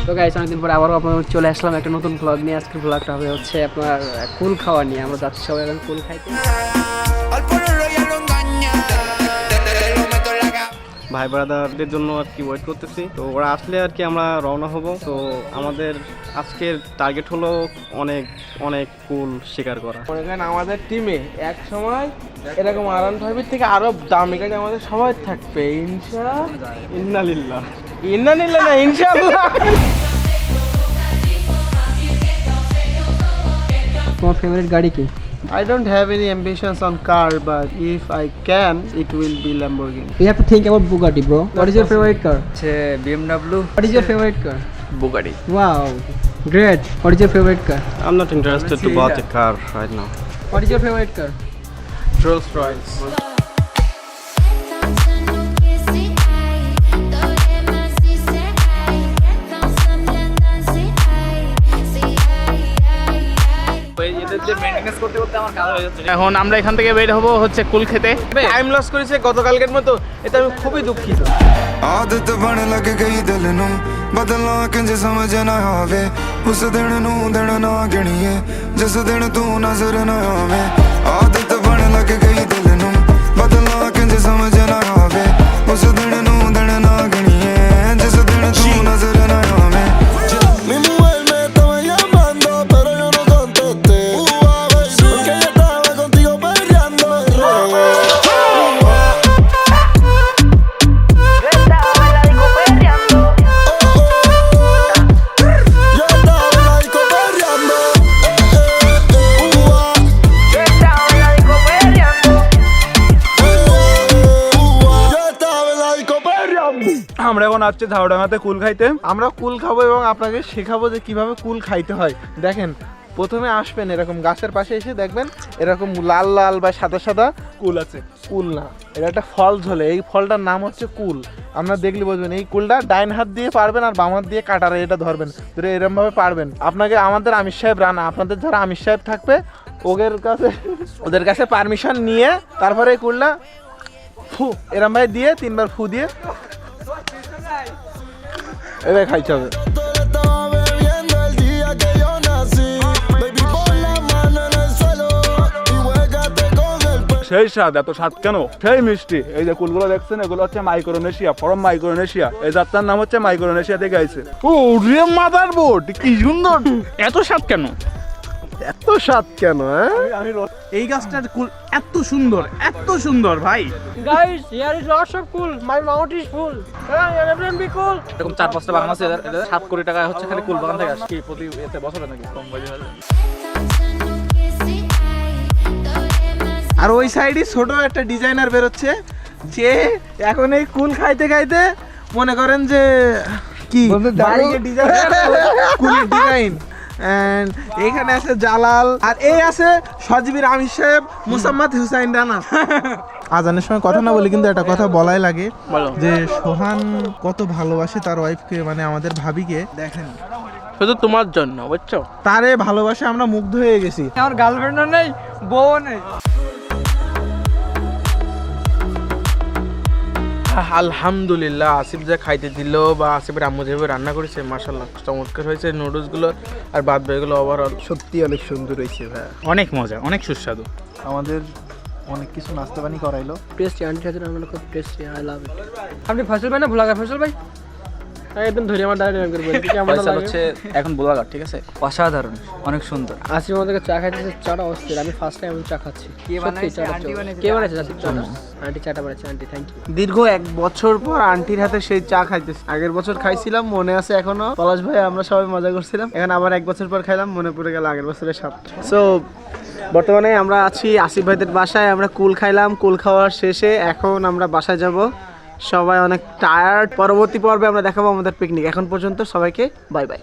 তো গাইস অনেকদিন পরে আবারও আপনাদের চলে আসলাম একটা নতুন ব্লগ নিয়ে। আজকের ব্লগটা হবে হচ্ছে আপনার কুল খাওয়া নিয়ে। আমরা যাচ্ছি সবাই এখন কুল খাইতে। ভাই ব্রাদারদের জন্য আর কি ওয়েট করতেছি, তো ওরা আসলে আর কি আমরা রওনা হব। তো আমাদের আজকের টার্গেট হলো অনেক অনেক কুল শিকার করা। মনে করেন আমাদের টিমে এক সময় এরকম R15 থেকে আরো দামি গাড়ি আমাদের সবাই থাকবে ইন্নালিল্লাহ ইন্নালিল্লাহ না ইনশাআল্লাহ। তোমার ফেভারিট গাড়ি কি? I don't have any ambitions on car, but if I can, it will be Lamborghini. You have to think about Bugatti, bro. What is your favorite car? BMW. What is your favorite car? Bugatti. Wow, great. What is your favorite car? I'm not interested to buy a car right now. What is your favorite car? Rolls Royce. এখন আমরা এখান থেকে বের হবো হচ্ছে কুল খেতে। Time loss করেছে গতকালকের মতো, এতে আমি খুবই দুঃখিত। आदत बन लग गई दिल नू बदलना किंज समझ ना आवे उस दिन नू दिन ना गिणीए जिस दिन तू नजर ना आवे आदत बन लग गई दिल नू बदलना किंज समझ ना आवे उस दिन नू दिन ना गिणीए जिस दिन तू नजर ना आवे Mi mujer me estaba llamando pero yo no contesté porque yo estaba contigo perreando আমরা এখন আসছি ঝাউডাঙ্গাতে কুল খাইতে। আমরা কুল খাবো এবং আপনাকে শেখাবো যে কিভাবে কুল খাইতে হয়। দেখেন, প্রথমে আসবেন এরকম গাছের পাশে এসে দেখবেন এরকম লাল লাল বা সাদা সাদা কুল আছে, কুল না, এটা একটা ফল ঝোলে। এই ফলটার নাম হচ্ছে কুল। আপনারা দেখলে বুঝবেন এই কুলটা ডাইন হাত দিয়ে পারবেন আর বাম হাত দিয়ে কাটারে এটা ধরবেন, ধরে এরকম ভাবে পারবেন। আপনাকে আমাদের আমির সাহেব রানা, আপনাদের যারা আমির সাহেব থাকবে ওদের কাছে পারমিশন নিয়ে তারপরে এই কুলটা ফু এরম ভাবে দিয়ে 3 বার ফু দিয়ে এবার খাইতে হবে। সেই স্বাদ, এত স্বাদ কেন? সেই মিষ্টি। এই যে কুলগুলো দেখছেন এগুলো হচ্ছে মাইক্রোনেশিয়া, ফরম মাইক্রোনেশিয়া। এই যাত্রার নাম হচ্ছে মাইক্রোনেশিয়া থেকে আইছে। ও রে মাদার বোর্ড, কি সুন্দর! এত স্বাদ কেন? এত স্বাদ কেন? এই গাছটার কুল এত সুন্দর ভাই। Guys, here is lots of cool. My mouth is full. Hey, everyone be cool. এরকম 4-5টা বাগান আছে, 7 কোটি টাকা হচ্ছে খালি কুল বাগান থেকে আসে। কি প্রতি এতে বছরে নাকি কম বাজে হয়? আর ওই সাইডে ছোট একটা ডিজাইনার বেরোচ্ছে যে এখন এই কুল খাইতে খাইতে মনে করেন যে কি কুলের ডিজাইন। এন্ড এখানে আছে জালাল, আর এই আছে সজীবীর আমির সাহেব মুসাম্মদ হুসাইন রানা। আজানের সময় কথা না বলি কিন্তু একটা কথা বলাই লাগে, যে সোহান কত ভালোবাসে তার ওয়াইফকে, মানে আমাদের ভাবিকে। দেখেন শুধু তোমার জন্য, বুঝছো? তারে ভালোবাসে আমরা মুগ্ধ হয়ে গেছি। আমার গার্লফ্রেন্ডও নেই, বউও নেই। আলহামদুলিল্লাহ, আসিফ যা খাইতে দিল বা আসিফের আম্মু যেভাবে রান্না করেছে মাশাআল্লাহ চমৎকার হয়েছে। নুডলসগুলো আর বাদ বাকিগুলো ওভারঅল সত্যি অনেক সুন্দর হয়েছে ভাই। অনেক মজা, অনেক সুস্বাদু। আমাদের অনেক কিছু নাস্তা পানি করাইলো। টেস্টি আন্টি খাতে আমরা খুব টেস্টি, আই লাভ ইট। আপনি ফসল ভাই না ব্লগার ফসল ভাই? একদম ধরে আমার দাঁড়িয়ে করে বলি কেমন লাগে। হচ্ছে এখন ব্লগার, ঠিক আছে? অসাধারণ, অনেক সুন্দর। আসিফ আমাদেরকে চা খাইতেছে, চাটা অস্থির। আমি ফার্স্ট টাইম চা খাচ্ছি। কে বানাইছে? কে বানাইছে? আসিফ চা। আন্টি চাটা বানাইছে। Aunty thank you. দীর্ঘ 1 বছর পর আন্টির হাতে সেই চা খাইতেছি। আগের বছর খাইছিলাম, মনে আছে এখনো। পলাশ ভাই আমরা সবাই মজা করছিলাম, এখন আবার 1 বছর পর খাইলাম, মনে পড়ে গেল আগের বছরের স্বাদ। সো বর্তমানে আমরা আছি আসিফ ভাইদের বাসায়। আমরা কুল খাইলাম, কুল খাওয়ার শেষে এখন আমরা বাসায় যাব। সবাই অনেক টায়ার্ড। পরবর্তী পর্বে আমরা দেখাবো আমাদের পিকনিক। এখন পর্যন্ত সবাইকে বাই বাই।